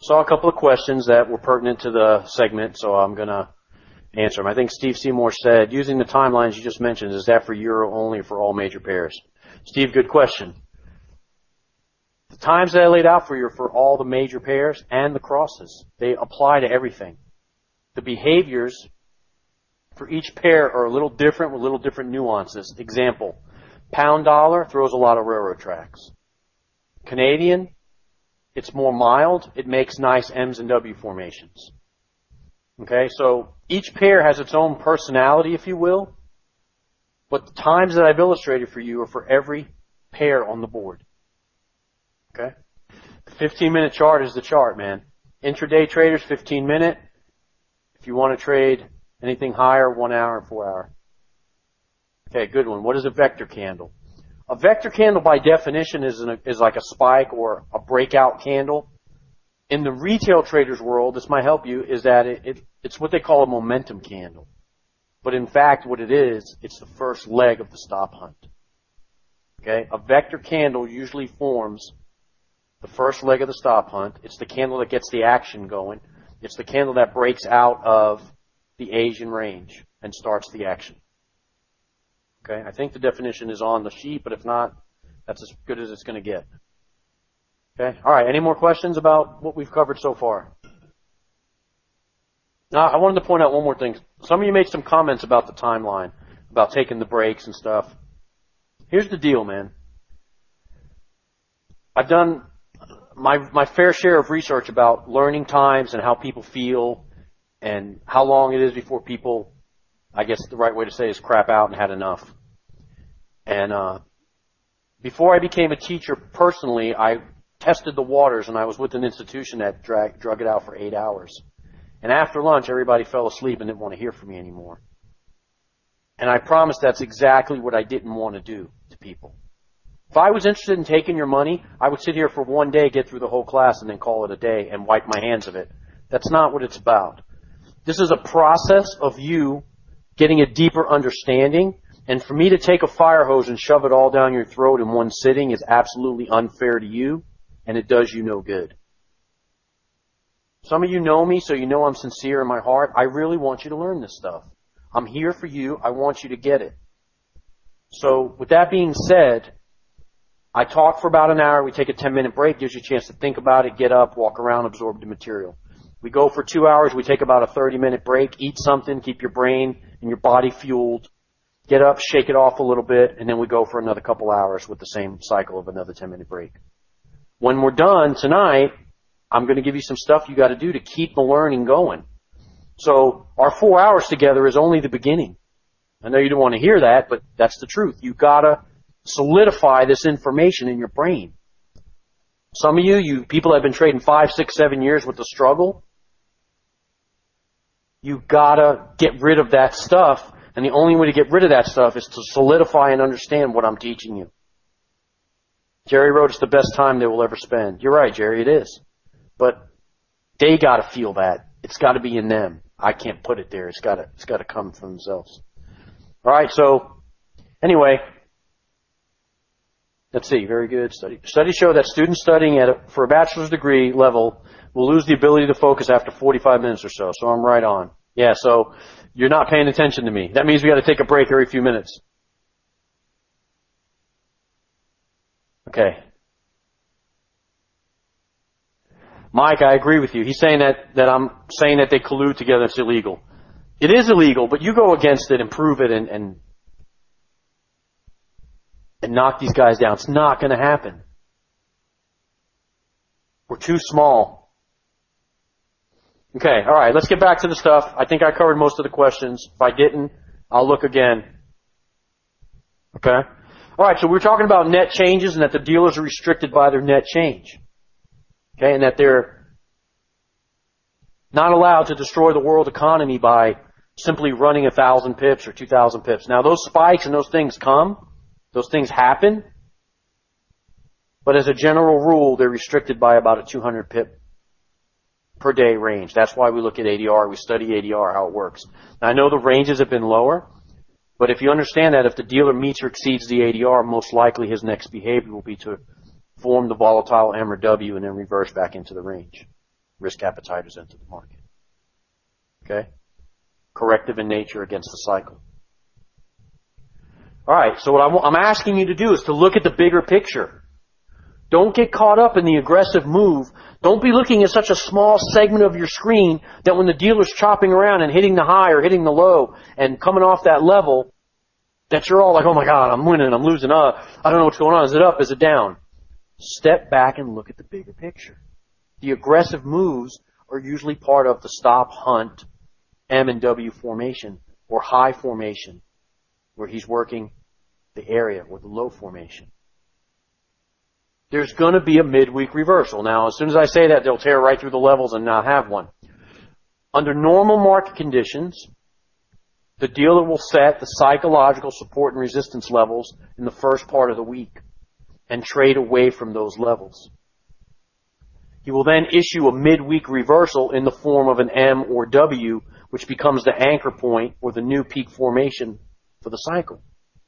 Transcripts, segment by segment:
saw a couple of questions that were pertinent to the segment, so I'm going to answer them. I think Steve Seymour said, using the timelines you just mentioned, is that for Euro only or for all major pairs? Steve, good question. The times that I laid out for you are for all the major pairs and the crosses. They apply to everything. The behaviors for each pair are a little different with little different nuances. Example, pound dollar throws a lot of railroad tracks. Canadian, it's more mild. It makes nice M's and W formations. Okay, so each pair has its own personality, if you will, but the times that I've illustrated for you are for every pair on the board. Okay? The 15-minute chart is the chart, man. Intraday traders, 15-minute. If you want to trade anything higher, 1 hour and 4 hour. Okay, good one. What is a vector candle? A vector candle, by definition, is like a spike or a breakout candle. In the retail traders world, this might help you, is that it's what they call a momentum candle. But in fact, what it is, it's the first leg of the stop hunt. Okay? A vector candle usually forms the first leg of the stop hunt. It's the candle that gets the action going. It's the candle that breaks out of the Asian range and starts the action. Okay? I think the definition is on the sheet, but if not, that's as good as it's going to get. Okay? All right. Any more questions about what we've covered so far? Now, I wanted to point out one more thing. Some of you made some comments about the timeline, about taking the breaks and stuff. Here's the deal, man. I've done my fair share of research about learning times and how people feel and how long it is before people, I guess the right way to say is crap out and had enough. And before I became a teacher personally, I tested the waters, and I was with an institution that drug it out for 8 hours. And after lunch, everybody fell asleep and didn't want to hear from me anymore. And I promised that's exactly what I didn't want to do to people. If I was interested in taking your money, I would sit here for one day, get through the whole class, and then call it a day and wipe my hands of it. That's not what it's about. This is a process of you getting a deeper understanding. And for me to take a fire hose and shove it all down your throat in one sitting is absolutely unfair to you, and it does you no good. Some of you know me, so you know I'm sincere in my heart. I really want you to learn this stuff. I'm here for you. I want you to get it. So with that being said, I talk for about an hour. We take a 10-minute break. Gives you a chance to think about it, get up, walk around, absorb the material. We go for 2 hours. We take about a 30-minute break. Eat something. Keep your brain and your body fueled. Get up, shake it off a little bit, and then we go for another couple hours with the same cycle of another 10-minute break. When we're done tonight, I'm going to give you some stuff you got to do to keep the learning going. So our 4 hours together is only the beginning. I know you don't want to hear that, but that's the truth. You got to solidify this information in your brain. Some of you people that have been trading 5, 6, 7 years with the struggle, you got to get rid of that stuff. And the only way to get rid of that stuff is to solidify and understand what I'm teaching you. Jerry wrote, it's the best time they will ever spend. You're right, Jerry, it is. But they got to feel that. It's got to be in them. I can't put it there. It's got to come from themselves. All right, so anyway, let's see. Very good. Studies show that students studying for a bachelor's degree level will lose the ability to focus after 45 minutes or so. So I'm right on. Yeah, so you're not paying attention to me. That means we got to take a break every few minutes. Okay. Mike, I agree with you. He's saying that I'm saying that they collude together. It's illegal. It is illegal, but you go against it and prove it and knock these guys down. It's not going to happen. We're too small. Okay, all right, let's get back to the stuff. I think I covered most of the questions. If I didn't, I'll look again. Okay? All right, so we're talking about net changes and that the dealers are restricted by their net change. Okay, and that they're not allowed to destroy the world economy by simply running 1,000 pips or 2,000 pips. Now, those spikes and those things happen, but as a general rule, they're restricted by about a 200 pip per day range. That's why we look at ADR. We study ADR, how it works. Now, I know the ranges have been lower, but if you understand that if the dealer meets or exceeds the ADR, most likely his next behavior will be to form the volatile M or W and then reverse back into the range. Risk appetite has entered the market. Okay? Corrective in nature against the cycle. All right, so what I'm asking you to do is to look at the bigger picture. Don't get caught up in the aggressive move. Don't be looking at such a small segment of your screen that when the dealer's chopping around and hitting the high or hitting the low and coming off that level, that you're all like, oh my God, I'm winning, I'm losing, I don't know what's going on. Is it up? Is it down? Step back and look at the bigger picture. The aggressive moves are usually part of the stop, hunt, M and W formation or high formation where he's working the area or the low formation. There's going to be a midweek reversal. Now, as soon as I say that, they'll tear right through the levels and not have one. Under normal market conditions, the dealer will set the psychological support and resistance levels in the first part of the week and trade away from those levels. He will then issue a midweek reversal in the form of an M or W, which becomes the anchor point or the new peak formation for the cycle.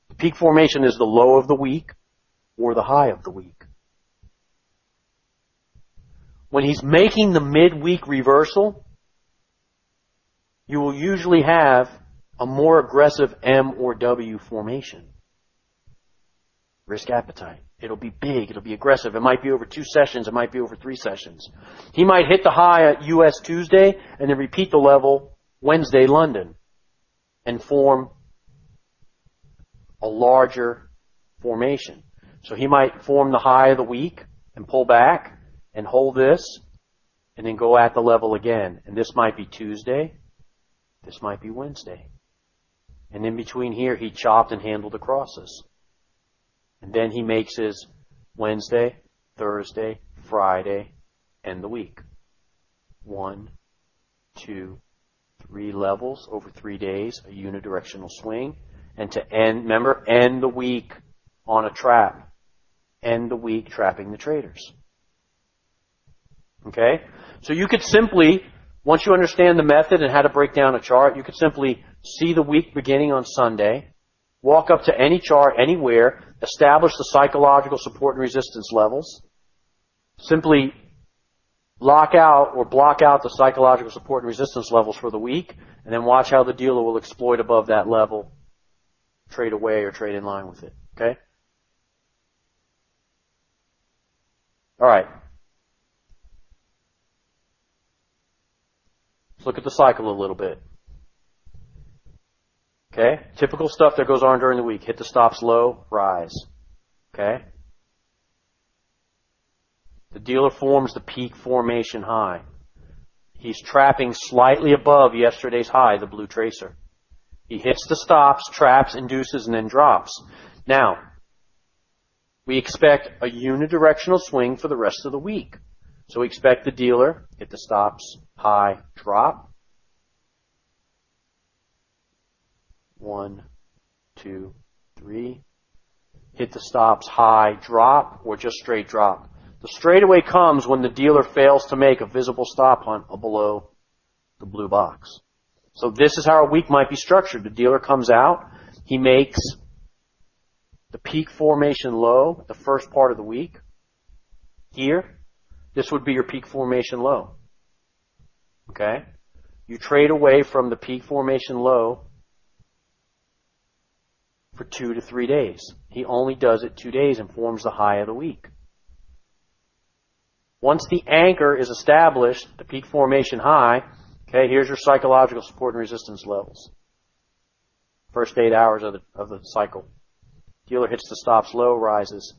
The peak formation is the low of the week or the high of the week. When he's making the midweek reversal, you will usually have a more aggressive M or W formation. Risk appetite. It'll be big. It'll be aggressive. It might be over 2 sessions. It might be over 3 sessions. He might hit the high at US Tuesday and then repeat the level Wednesday London and form a larger formation. So he might form the high of the week and pull back and hold this and then go at the level again. And this might be Tuesday. This might be Wednesday. And in between here, he chopped and handled the crosses. And then he makes his Wednesday, Thursday, Friday, end the week. 1, 2, 3 levels over 3 days, a unidirectional swing. And to end, remember, end the week on a trap. End the week trapping the traders. Okay? So you could simply, once you understand the method and how to break down a chart, you could simply see the week beginning on Sunday, walk up to any chart anywhere, establish the psychological support and resistance levels, simply lock out or block out the psychological support and resistance levels for the week, and then watch how the dealer will exploit above that level, trade away or trade in line with it. Okay? All right. Let's look at the cycle a little bit. Okay? Typical stuff that goes on during the week. Hit the stops low, rise. Okay? The dealer forms the peak formation high. He's trapping slightly above yesterday's high, the blue tracer. He hits the stops, traps, induces, and then drops. Now, we expect a unidirectional swing for the rest of the week. So we expect the dealer, hit the stops, high, drop. 1, 2, 3. Hit the stops, high, drop, or just straight drop. The straightaway comes when the dealer fails to make a visible stop hunt below the blue box. So this is how a week might be structured. The dealer comes out, he makes the peak formation low, the first part of the week. Here, this would be your peak formation low. Okay? You trade away from the peak formation low for 2 to 3 days. He only does it 2 days and forms the high of the week. Once the anchor is established, the peak formation high, okay, here's your psychological support and resistance levels. First 8 hours of the cycle. Dealer hits the stops low, rises.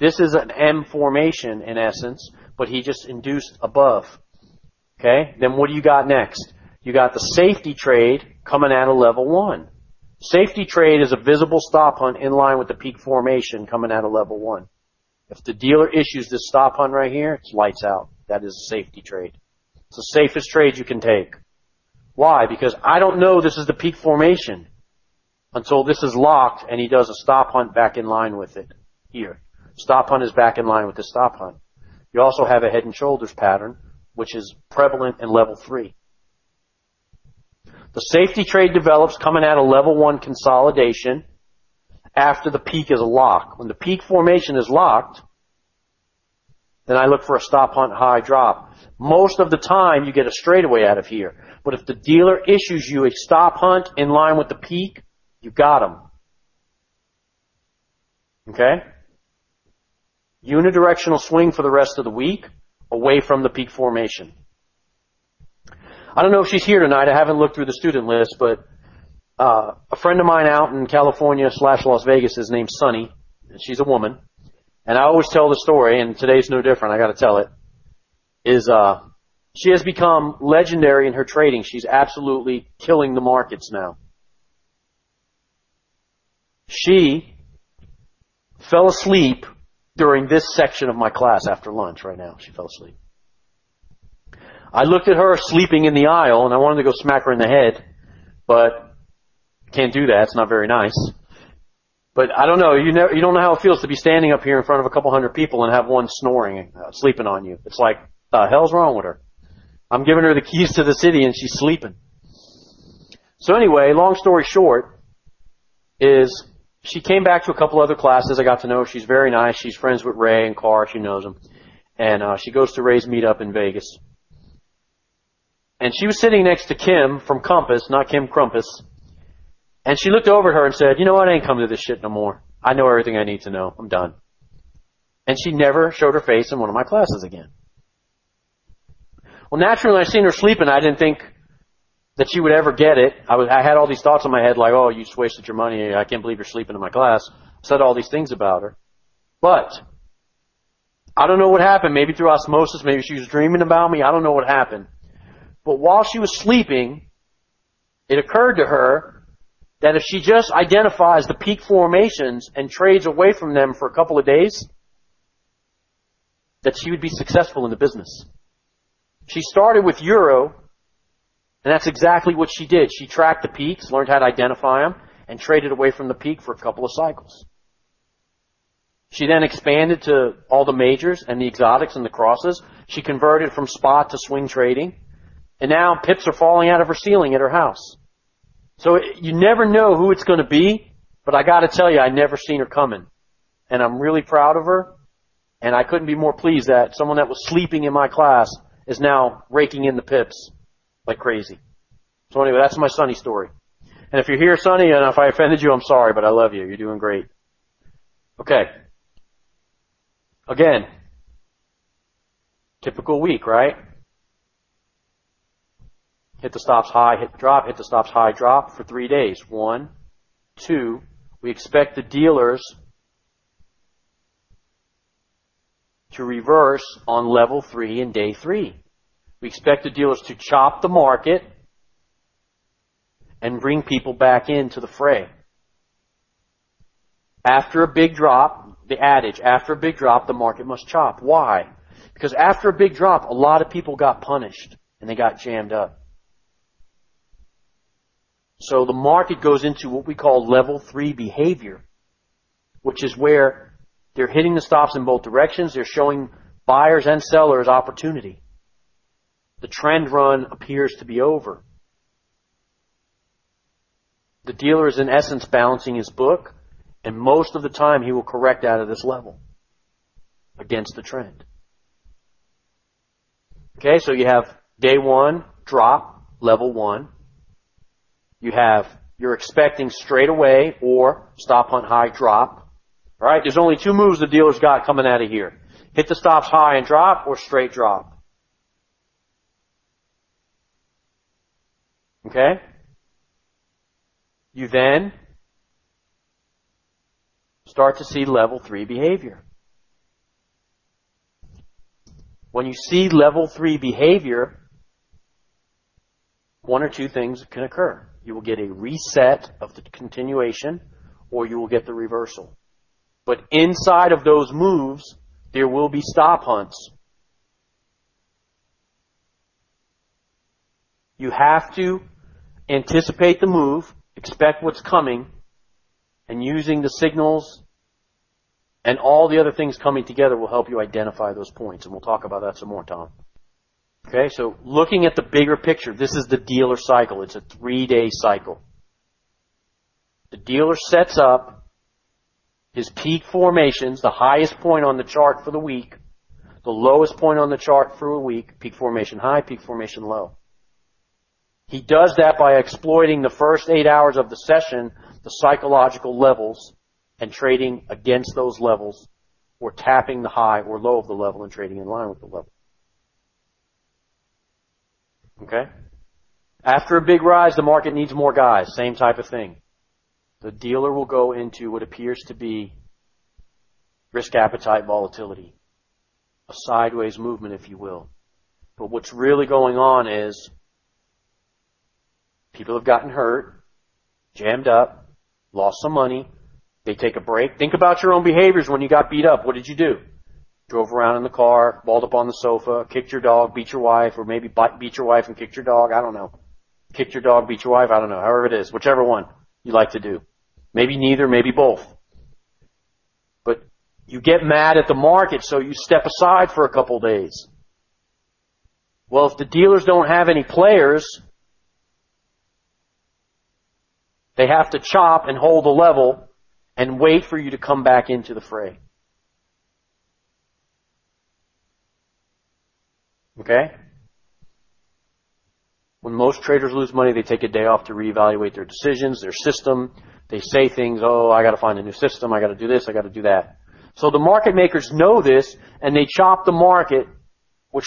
This is an M formation in essence, but he just induced above. Okay, then what do you got next? You got the safety trade coming out of level 1. Safety trade is a visible stop hunt in line with the peak formation coming out of level 1. If the dealer issues this stop hunt right here, it's lights out. That is a safety trade. It's the safest trade you can take. Why? Because I don't know this is the peak formation until this is locked and he does a stop hunt back in line with it. Here. Stop hunt is back in line with the stop hunt. You also have a head and shoulders pattern, which is prevalent in level 3. The safety trade develops coming out of level 1 consolidation after the peak is locked. When the peak formation is locked, then I look for a stop hunt high drop. Most of the time, you get a straightaway out of here. But if the dealer issues you a stop hunt in line with the peak, you got them. Okay? Unidirectional swing for the rest of the week, away from the peak formation. I don't know if she's here tonight. I haven't looked through the student list, but a friend of mine out in California / Las Vegas is named Sunny, and she's a woman. And I always tell the story, and today's no different. I got to tell it. She has become legendary in her trading. She's absolutely killing the markets now. She fell asleep during this section of my class after lunch right now. She fell asleep. I looked at her sleeping in the aisle, and I wanted to go smack her in the head, but can't do that. It's not very nice. But I don't know. You don't know how it feels to be standing up here in front of a couple hundred people and have one snoring, sleeping on you. It's like, the hell's wrong with her? I'm giving her the keys to the city, and she's sleeping. So anyway, long story short, is she came back to a couple other classes. I got to know her. She's very nice. She's friends with Ray and Carr. She knows them. And she goes to Ray's meetup in Vegas. And she was sitting next to Kim from Compass, not Kim Crumpus. And she looked over at her and said, you know what, I ain't coming to this shit no more. I know everything I need to know. I'm done. And she never showed her face in one of my classes again. Well, naturally, when I seen her sleeping, I didn't think that she would ever get it. I had all these thoughts in my head like, oh, you just wasted your money. I can't believe you're sleeping in my class. I said all these things about her. But I don't know what happened. Maybe through osmosis. Maybe she was dreaming about me. I don't know what happened. But while she was sleeping, it occurred to her that if she just identifies the peak formations and trades away from them for a couple of days, that she would be successful in the business. She started with Euro, and that's exactly what she did. She tracked the peaks, learned how to identify them, and traded away from the peak for a couple of cycles. She then expanded to all the majors and the exotics and the crosses. She converted from spot to swing trading. And now pips are falling out of her ceiling at her house. So you never know who it's going to be, but I got to tell you, I never seen her coming. And I'm really proud of her. And I couldn't be more pleased that someone that was sleeping in my class is now raking in the pips like crazy. So anyway, that's my Sunny story. And if you're here, Sunny, and if I offended you, I'm sorry, but I love you. You're doing great. Okay. Again, typical week, right? Hit the stops high, hit the drop, hit the stops high, drop for 3 days. 1, 2. We expect the dealers to reverse on level 3 in day 3. We expect the dealers to chop the market and bring people back into the fray. After a big drop, the adage, after a big drop, the market must chop. Why? Because after a big drop, a lot of people got punished and they got jammed up. So the market goes into what we call level 3 behavior, which is where they're hitting the stops in both directions. They're showing buyers and sellers opportunity. The trend run appears to be over. The dealer is in essence balancing his book, and most of the time he will correct out of this level against the trend. Okay, so you have day 1, drop, level 1. You're expecting straight away or stop hunt high drop. All right, there's only 2 moves the dealer's got coming out of here. Hit the stops high and drop or straight drop. Okay? You then start to see level 3 behavior. When you see level 3 behavior, 1 or 2 things can occur. You will get a reset of the continuation, or you will get the reversal. But inside of those moves, there will be stop hunts. You have to anticipate the move, expect what's coming, and using the signals and all the other things coming together will help you identify those points. And we'll talk about that some more, Tom. Okay, so looking at the bigger picture, this is the dealer cycle. It's a 3-day cycle. The dealer sets up his peak formations, the highest point on the chart for the week. the lowest point on the chart for a week, peak formation high, peak formation low. He does that by exploiting the first 8 hours of the session, the psychological levels, and trading against those levels, or tapping the high or low of the level and trading in line with the level. Okay? After a big rise, the market needs more guys. Same type of thing. The dealer will go into what appears to be risk appetite volatility. A sideways movement, if you will. But what's really going on is people have gotten hurt, jammed up, lost some money. They take a break. Think about your own behaviors when you got beat up. What did you do? Drove around in the car, balled up on the sofa, kicked your dog, beat your wife, or maybe beat your wife and kicked your dog. I don't know. Kicked your dog, beat your wife. I don't know. However it is. Whichever one you like to do. Maybe neither, maybe both. But you get mad at the market, so you step aside for a couple days. Well, if the dealers don't have any players, they have to chop and hold the level and wait for you to come back into the fray. Okay? When most traders lose money, they take a day off to reevaluate their decisions, their system. They say things, oh, I got to find a new system, I got to do this, I got to do that. So the market makers know this, and they chop the market, which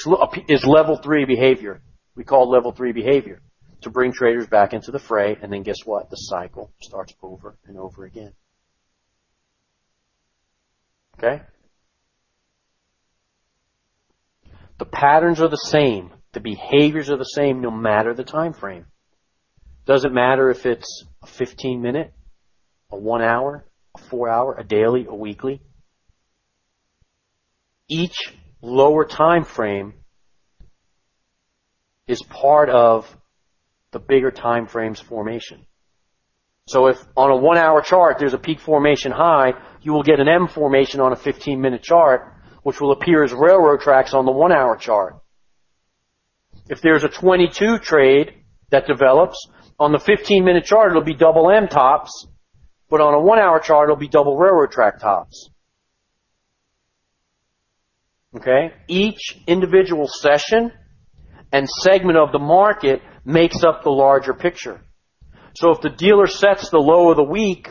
is level 3 behavior. We call it level 3 behavior, to bring traders back into the fray, and then guess what? The cycle starts over and over again. Okay? The patterns are the same. The behaviors are the same no matter the time frame. Doesn't matter if it's a 15-minute, a 1 hour, a 4 hour, a daily, a weekly. Each lower time frame is part of the bigger time frame's formation. So if on a 1 hour chart there's a peak formation high, you will get an M formation on a 15-minute chart, which will appear as railroad tracks on the 1 hour chart. If there's a 22 trade that develops, on the 15-minute chart it'll be double M tops, but on a 1 hour chart it'll be double railroad track tops. Okay? Each individual session and segment of the market makes up the larger picture. So if the dealer sets the low of the week,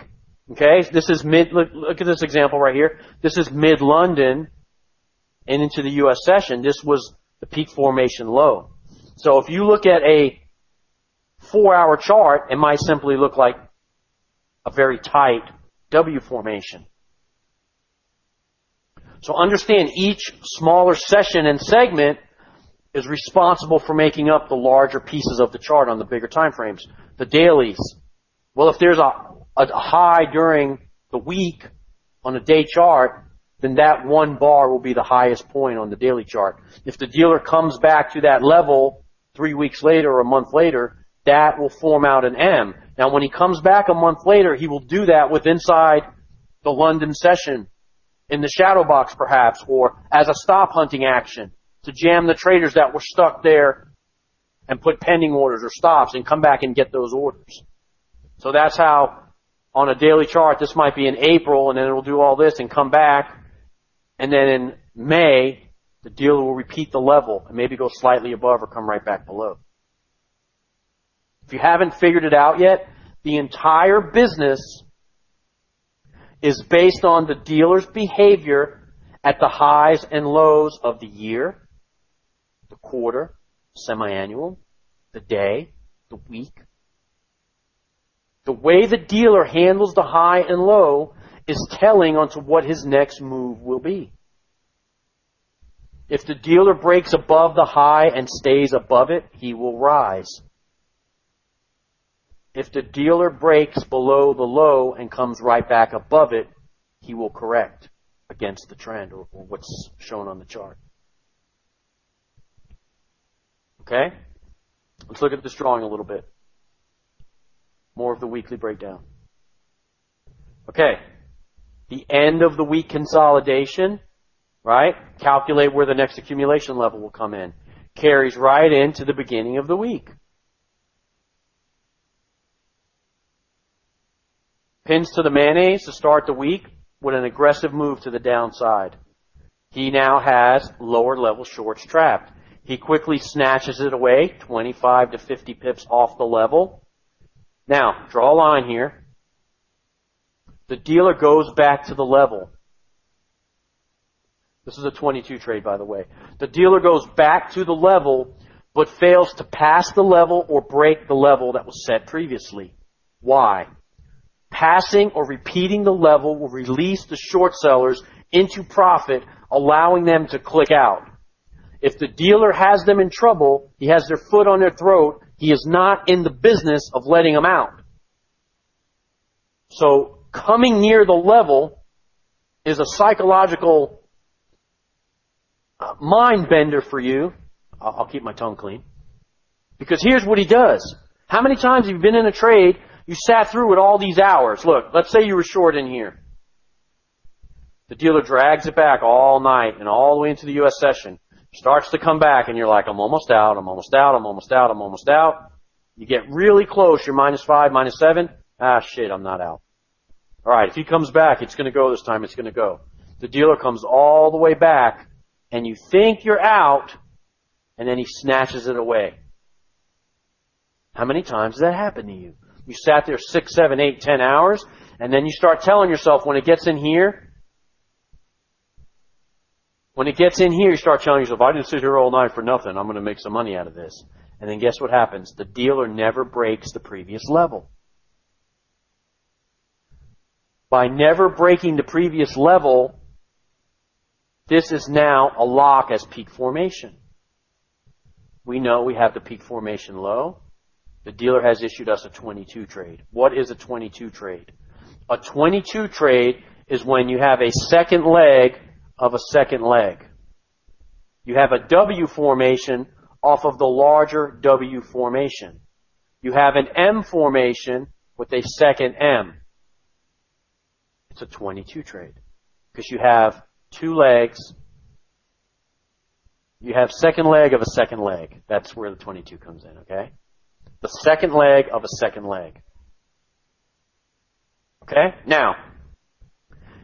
okay, this is look at this example right here. This is mid-London and into the U.S. session. This was the peak formation low. So if you look at a 4 hour chart, it might simply look like a very tight W formation. So understand each smaller session and segment is responsible for making up the larger pieces of the chart on the bigger time frames. The dailies. Well, if there's a high during the week on a day chart, then that one bar will be the highest point on the daily chart. If the dealer comes back to that level 3 weeks later or a month later, that will form out an M. Now, when he comes back a month later, he will do that with inside the London session, in the shadow box perhaps, or as a stop hunting action to jam the traders that were stuck there and put pending orders or stops and come back and get those orders. So that's how on a daily chart, this might be in April, and then it will do all this and come back. And then in May, the dealer will repeat the level and maybe go slightly above or come right back below. If you haven't figured it out yet, the entire business is based on the dealer's behavior at the highs and lows of the year, the quarter, semi-annual, the day, the week. The way the dealer handles the high and low is telling onto what his next move will be. If the dealer breaks above the high and stays above it, he will rise. If the dealer breaks below the low and comes right back above it, he will correct against the trend or what's shown on the chart. Okay? Let's look at this drawing a little bit. More of the weekly breakdown. Okay. The end of the week consolidation, right? Calculate where the next accumulation level will come in. Carries right into the beginning of the week. Pins to the mayonnaise to start the week with an aggressive move to the downside. He now has lower level shorts trapped. He quickly snatches it away, 25 to 50 pips off the level. Now, draw a line here. The dealer goes back to the level. This is a 22 trade, by the way. The dealer goes back to the level, but fails to pass the level or break the level that was set previously. Why? Passing or repeating the level will release the short sellers into profit, allowing them to click out. If the dealer has them in trouble, he has their foot on their throat, he is not in the business of letting them out. So coming near the level is a psychological mind bender for you. I'll keep my tongue clean. Because here's what he does. How many times have you been in a trade, you sat through it all these hours? Look, let's say you were short in here. The dealer drags it back all night and all the way into the U.S. session. Starts to come back and you're like, I'm almost out, I'm almost out, I'm almost out, I'm almost out. You get really close, you're -5, -7. Ah, shit, I'm not out. Alright, if he comes back, it's going to go this time, it's going to go. The dealer comes all the way back and you think you're out and then he snatches it away. How many times does that happen to you? You sat there 6, 7, 8, 10 hours and then you start telling yourself when it gets in here, you start telling yourself, I didn't sit here all night for nothing. I'm going to make some money out of this. And then guess what happens? The dealer never breaks the previous level. By never breaking the previous level, this is now a lock as peak formation. We know we have the peak formation low. The dealer has issued us a 22 trade. What is a 22 trade? A 22 trade is when you have a second leg of a second leg. You have a W formation off of the larger W formation. You have an M formation with a second M. It's a 22 trade because you have two legs. You have second leg of a second leg. That's where the 22 comes in, okay? The second leg of a second leg. Okay? Now,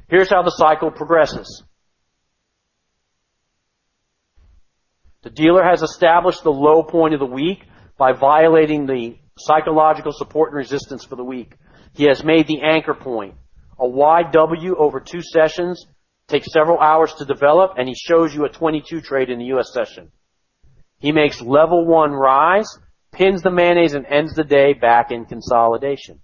here's how the cycle progresses. The dealer has established the low point of the week by violating the psychological support and resistance for the week. He has made the anchor point. A wide W over 2 sessions takes several hours to develop, and he shows you a 22 trade in the U.S. session. He makes level 1 rise, pins the mayonnaise, and ends the day back in consolidation.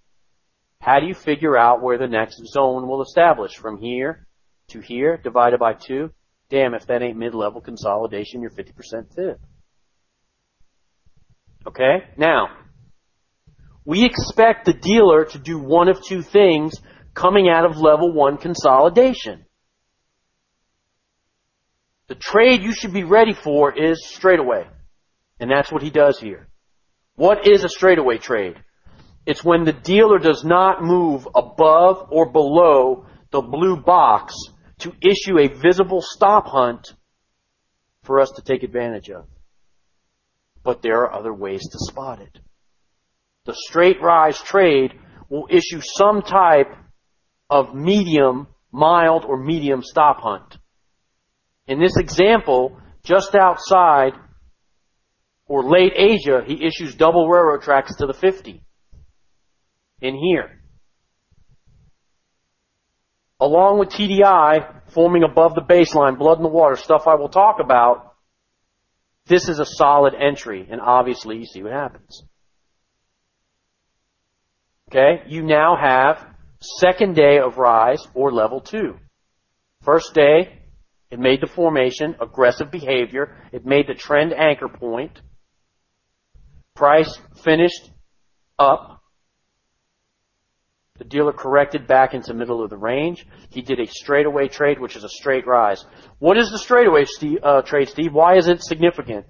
How do you figure out where the next zone will establish? From here to here, divided by 2? Damn, if that ain't mid-level consolidation, you're 50% fit. Okay? Now, we expect the dealer to do one of two things coming out of level 1 consolidation. The trade you should be ready for is straightaway. And that's what he does here. What is a straightaway trade? It's when the dealer does not move above or below the blue box to issue a visible stop hunt for us to take advantage of. But there are other ways to spot it. The straight rise trade will issue some type of medium, mild, or medium stop hunt. In this example, just outside or late Asia, he issues double railroad tracks to the 50. In here. Along with TDI forming above the baseline, blood in the water, stuff I will talk about, this is a solid entry, and obviously you see what happens. Okay, you now have second day of rise or level 2. First day, it made the formation, aggressive behavior, it made the trend anchor point. Price finished up. The dealer corrected back into middle of the range. He did a straightaway trade, which is a straight rise. What is the straightaway trade, Steve? Why is it significant?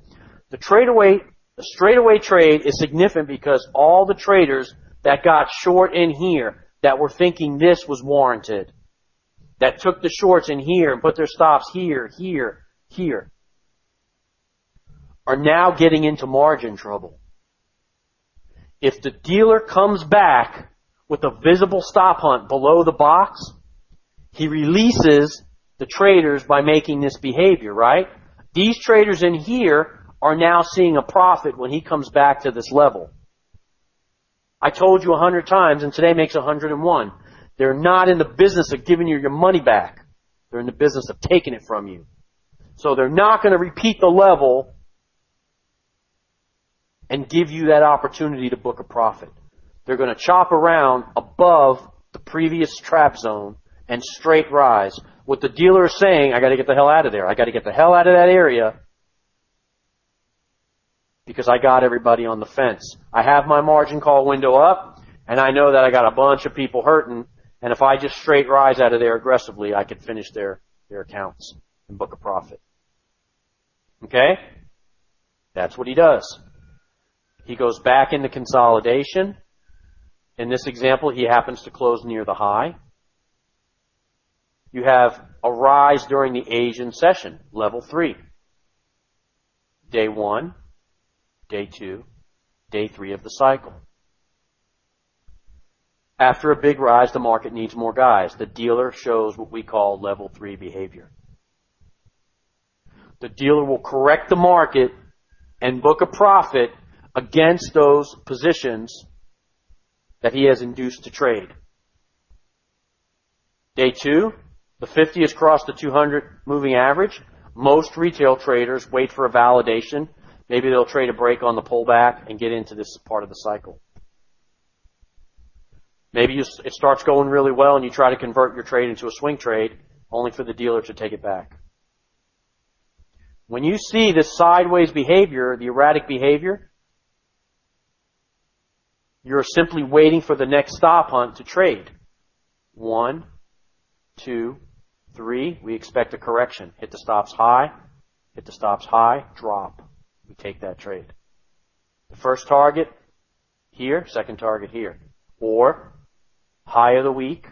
The straightaway trade is significant because all the traders that got short in here, that were thinking this was warranted, that took the shorts in here and put their stops here, here, here, are now getting into margin trouble. If the dealer comes back with a visible stop hunt below the box, he releases the traders by making this behavior, right? These traders in here are now seeing a profit when he comes back to this level. I told you 100 times, and today makes 101. They're not in the business of giving you your money back. They're in the business of taking it from you. So they're not going to repeat the level and give you that opportunity to book a profit. They're going to chop around above the previous trap zone and straight rise. What the dealer is saying, I got to get the hell out of there. I got to get the hell out of that area because I got everybody on the fence. I have my margin call window up, and I know that I got a bunch of people hurting, and if I just straight rise out of there aggressively, I could finish their accounts and book a profit. Okay? That's what he does. He goes back into consolidation. In this example, he happens to close near the high. You have a rise during the Asian session, level 3. Day 1, day 2, day 3 of the cycle. After a big rise, the market needs more guys. The dealer shows what we call level 3 behavior. The dealer will correct the market and book a profit against those positions that he has induced to trade. Day 2, the 50 has crossed the 200 moving average. Most retail traders wait for a validation. Maybe they'll trade a break on the pullback and get into this part of the cycle. Maybe it starts going really well and you try to convert your trade into a swing trade, only for the dealer to take it back. When you see this sideways behavior, the erratic behavior, you're simply waiting for the next stop hunt to trade. 1, 2, 3. We expect a correction. Hit the stops high, hit the stops high, drop. We take that trade. The first target here, second target here. Or high of the week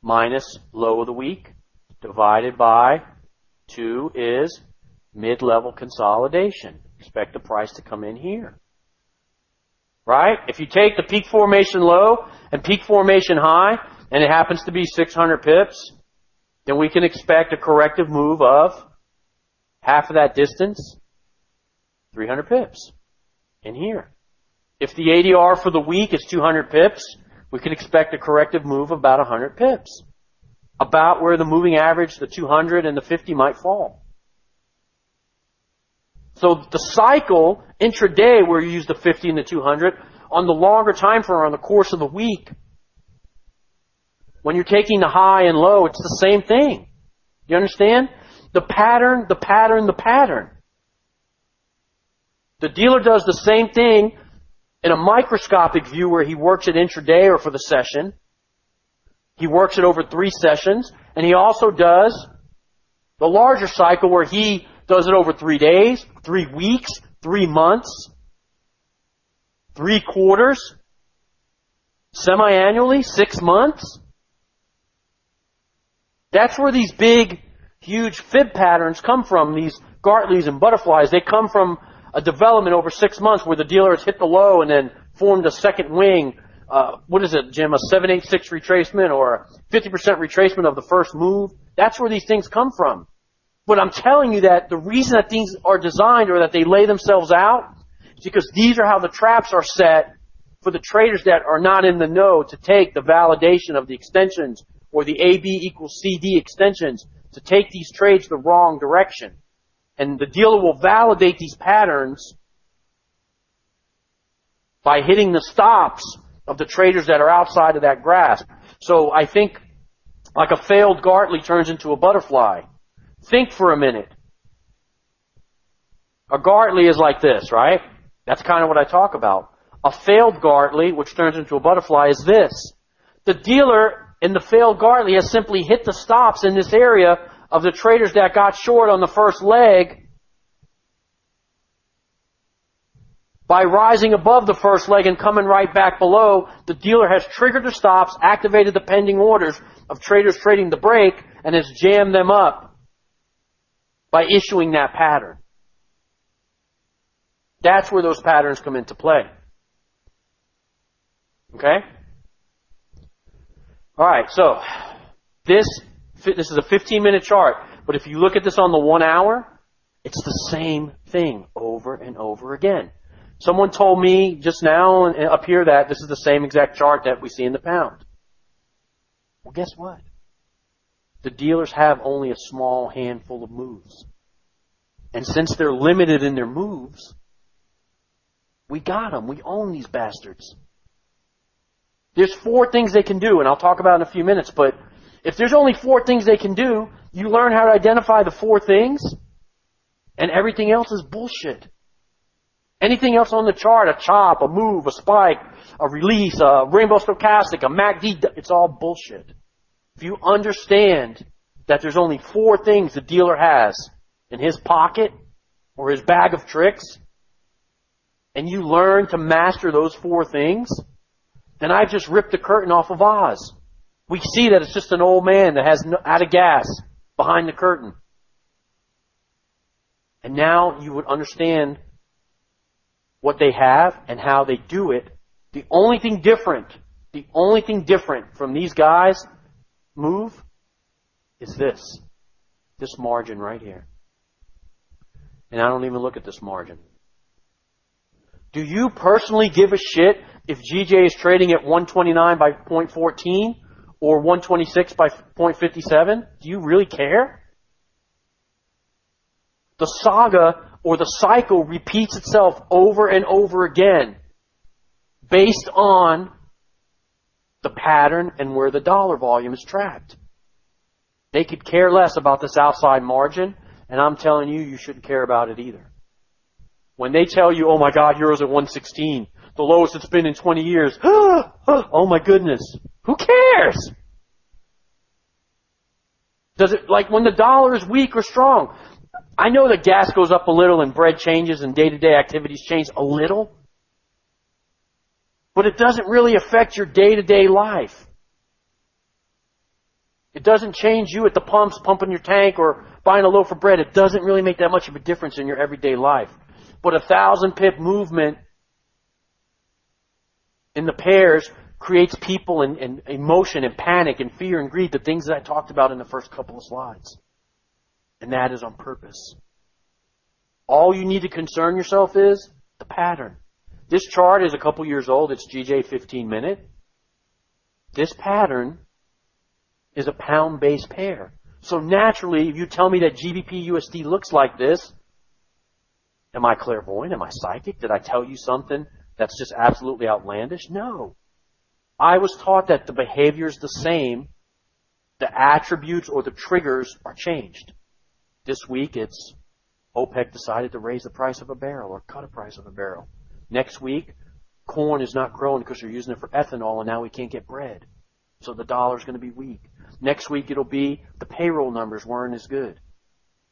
minus low of the week divided by 2 is mid-level consolidation. Expect the price to come in here. Right? If you take the peak formation low and peak formation high, and it happens to be 600 pips, then we can expect a corrective move of half of that distance, 300 pips in here. If the ADR for the week is 200 pips, we can expect a corrective move of about 100 pips. About where the moving average, the 200 and the 50 might fall. So the cycle, intraday, where you use the 50 and the 200, on the longer time frame, on the course of the week, when you're taking the high and low, it's the same thing. You understand? The pattern, the pattern, the pattern. The dealer does the same thing in a microscopic view where he works it intraday or for the session. He works it over 3 sessions, and he also does the larger cycle where he does it over 3 days, 3 weeks, 3 months, 3 quarters, semi-annually, 6 months. That's where these big, huge fib patterns come from, these Gartleys and butterflies. They come from a development over 6 months where the dealer has hit the low and then formed a second wing. What is it, Jim? A 786 retracement or a 50% retracement of the first move? That's where these things come from. But I'm telling you that the reason that things are designed or that they lay themselves out is because these are how the traps are set for the traders that are not in the know to take the validation of the extensions or the AB equals CD extensions to take these trades the wrong direction. And the dealer will validate these patterns by hitting the stops of the traders that are outside of that grasp. So I think like a failed Gartley turns into a butterfly. Think for a minute. A Gartley is like this, right? That's kind of what I talk about. A failed Gartley, which turns into a butterfly, is this. The dealer in the failed Gartley has simply hit the stops in this area of the traders that got short on the first leg by rising above the first leg and coming right back below. The dealer has triggered the stops, activated the pending orders of traders trading the break, and has jammed them up by issuing that pattern. That's where those patterns come into play. Okay? Alright, so this This is a 15-minute chart. But if you look at this on the 1 hour, it's the same thing over and over again. Someone told me just now and up here that this is the same exact chart that we see in the pound. Well, guess what? The dealers have only a small handful of moves. And since they're limited in their moves, we got them. We own these bastards. There's 4 things they can do, and I'll talk about it in a few minutes, but if there's only 4 things they can do, you learn how to identify the 4 things, and everything else is bullshit. Anything else on the chart, a chop, a move, a spike, a release, a rainbow stochastic, a MACD, it's all bullshit. If you understand that there's only 4 things the dealer has in his pocket or his bag of tricks, and you learn to master those 4 things, then I've just ripped the curtain off of Oz. We see that it's just an old man that has out of gas behind the curtain. And now you would understand what they have and how they do it. The only thing different from these guys' move is this margin right here. And I don't even look at this margin. Do you personally give a shit if GJ is trading at 129 by 0.14 or 126 by 0.57? Do you really care? The saga or the cycle repeats itself over and over again based on the pattern and where the dollar volume is trapped. They could care less about this outside margin, and I'm telling you, you shouldn't care about it either. When they tell you, oh my God, euro's at 116, the lowest it's been in 20 years. Oh my goodness. Who cares? Does it, like when the dollar is weak or strong? I know that gas goes up a little and bread changes and day-to-day activities change a little. But it doesn't really affect your day-to-day life. It doesn't change you at the pumps, pumping your tank or buying a loaf of bread. It doesn't really make that much of a difference in your everyday life. But a 1,000-pip movement in the pairs creates people and emotion and panic and fear and greed, the things that I talked about in the first couple of slides. And that is on purpose. All you need to concern yourself is the pattern. This chart is a couple years old. It's GJ 15-minute. This pattern is a pound-based pair. So naturally, if you tell me that GBP USD looks like this, am I clairvoyant? Am I psychic? Did I tell you something that's just absolutely outlandish? No. I was taught that the behavior is the same. The attributes or the triggers are changed. This week, it's OPEC decided to raise the price of a barrel or cut a price of a barrel. Next week, corn is not growing because they're using it for ethanol and now we can't get bread. So the dollar is going to be weak. Next week, it'll be the payroll numbers weren't as good.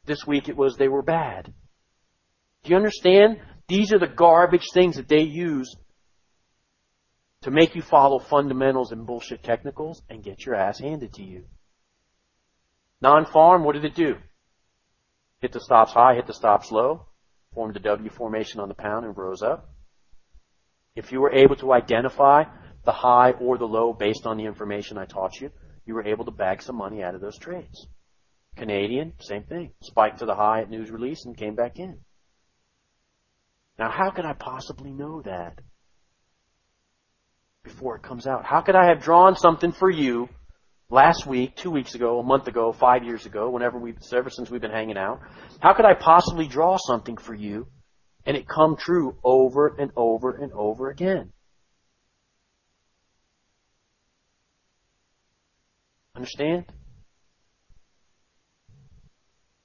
This week, it was they were bad. Do you understand? These are the garbage things that they use to make you follow fundamentals and bullshit technicals and get your ass handed to you. Non-farm, what did it do? Hit the stops high, hit the stops low, formed a W formation on the pound and rose up. If you were able to identify the high or the low based on the information I taught you, you were able to bag some money out of those trades. Canadian, same thing. Spiked to the high at news release and came back in. Now, how could I possibly know that before it comes out? How could I have drawn something for you last week, 2 weeks ago, a month ago, 5 years ago, ever since we've been hanging out? How could I possibly draw something for you and it come true over and over and over again? Understand?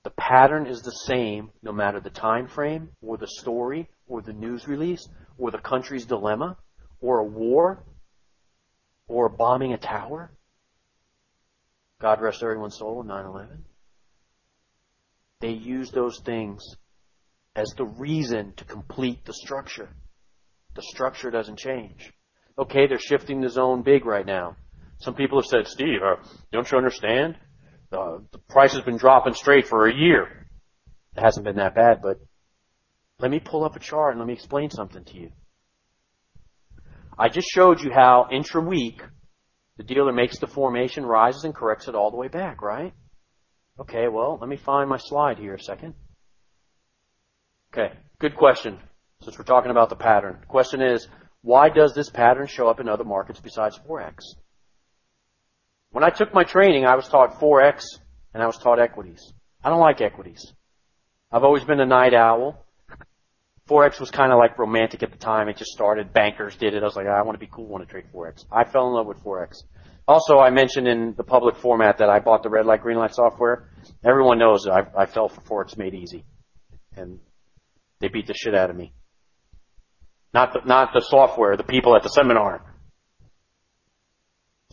The pattern is the same no matter the time frame or the story or the news release or the country's dilemma or a war or bombing a tower. God rest everyone's soul in 9/11. They use those things as the reason to complete the structure. The structure doesn't change. Okay, they're shifting the zone big right now. Some people have said, Steve, don't you understand? The price has been dropping straight for a year. It hasn't been that bad, but let me pull up a chart and let me explain something to you. I just showed you how intra-week The dealer makes the formation, rises, and corrects it all the way back, right? Okay, well, let me find my slide here a second. Okay, good question, since we're talking about the pattern. The question is, why does this pattern show up in other markets besides Forex? When I took my training, I was taught Forex and I was taught equities. I don't like equities. I've always been a night owl. Forex was kind of like romantic at the time. It just started. Bankers did it. I was like, I want to be cool. I want to trade Forex. I fell in love with Forex. Also, I mentioned in the public format that I bought the red light, green light software. Everyone knows that I fell for Forex Made Easy. And they beat the shit out of me. Not the software, the people at the seminar.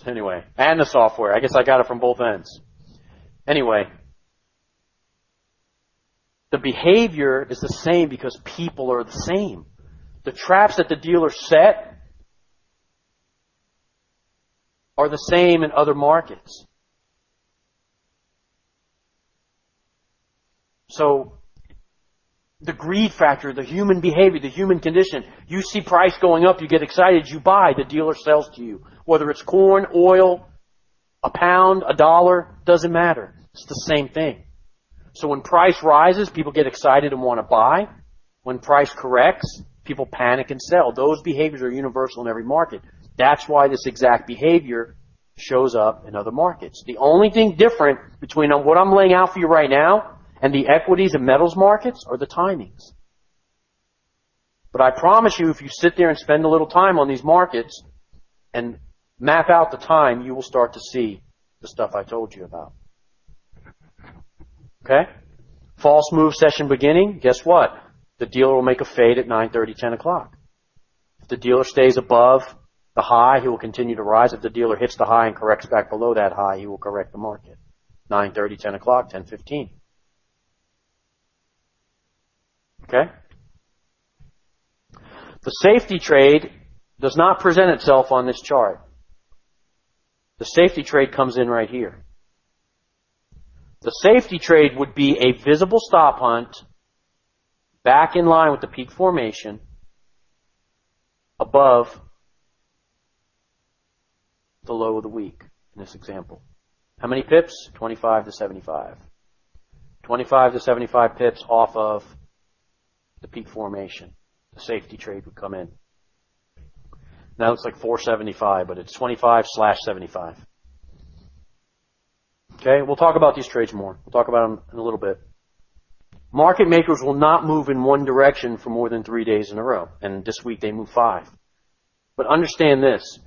Anyway, and the software. I guess I got it from both ends. Anyway, the behavior is the same because people are the same. The traps that the dealer set are the same in other markets. So, the greed factor, the human behavior, the human condition. You see price going up, you get excited, you buy, the dealer sells to you. Whether it's corn, oil, a pound, a dollar, doesn't matter. It's the same thing. So when price rises, people get excited and want to buy. When price corrects, people panic and sell. Those behaviors are universal in every market. That's why this exact behavior shows up in other markets. The only thing different between what I'm laying out for you right now and the equities and metals markets are the timings. But I promise you, if you sit there and spend a little time on these markets and map out the time, you will start to see the stuff I told you about. Okay? False move session beginning, guess what? The dealer will make a fade at 9:30, 10 o'clock. If the dealer stays above the high, he will continue to rise. If the dealer hits the high and corrects back below that high, he will correct the market. 9:30, 10 o'clock, 10:15. Okay? The safety trade does not present itself on this chart. The safety trade comes in right here. The safety trade would be a visible stop hunt back in line with the peak formation above the low of the week in this example. How many pips? 25 to 75. 25 to 75 pips off of the peak formation. The safety trade would come in. Now it looks like 475, but it's 25/75. Okay, we'll talk about these trades more. We'll talk about them in a little bit. Market makers will not move in one direction for more than 3 days in a row. And this week they move 5. But understand this.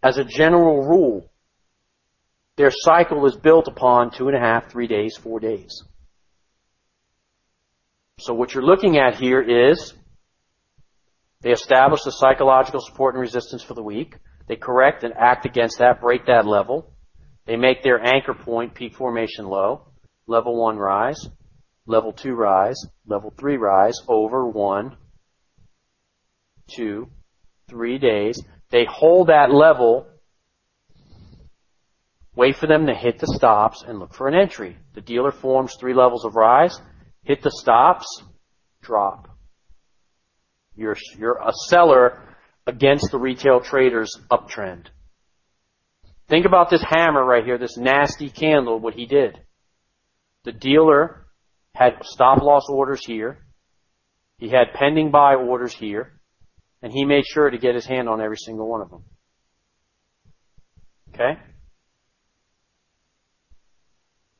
As a general rule, their cycle is built upon 2.5, 3 days, 4 days. So what you're looking at here is they establish the psychological support and resistance for the week. They correct and act against that, break that level. They make their anchor point, peak formation low, level 1 rise, level 2 rise, level 3 rise over 1, 2, 3 days. They hold that level, wait for them to hit the stops, and look for an entry. The dealer forms 3 levels of rise, hit the stops, drop. You're a seller against the retail trader's uptrend. Think about this hammer right here, this nasty candle, what he did. The dealer had stop loss orders here. He had pending buy orders here. And he made sure to get his hand on every single one of them. Okay?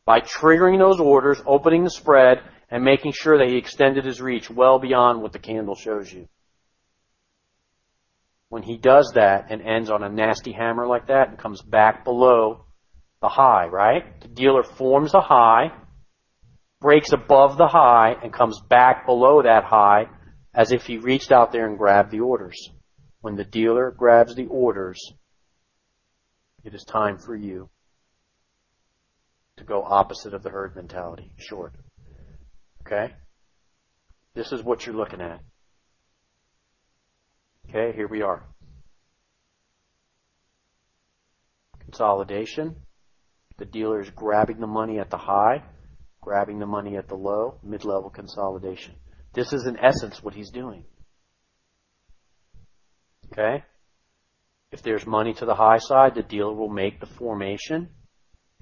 By triggering those orders, opening the spread, and making sure that he extended his reach well beyond what the candle shows you. When he does that and ends on a nasty hammer like that and comes back below the high, right? The dealer forms a high, breaks above the high, and comes back below that high as if he reached out there and grabbed the orders. When the dealer grabs the orders, it is time for you to go opposite of the herd mentality, short. Okay? This is what you're looking at. Okay, here we are. Consolidation. The dealer is grabbing the money at the high, grabbing the money at the low, mid-level consolidation. This is in essence what he's doing. Okay? If there's money to the high side, the dealer will make the formation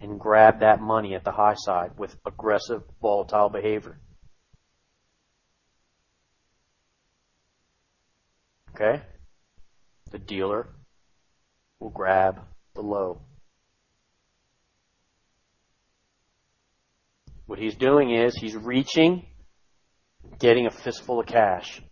and grab that money at the high side with aggressive, volatile behavior. Okay? The dealer will grab the low. What he's doing is he's reaching, getting a fistful of cash.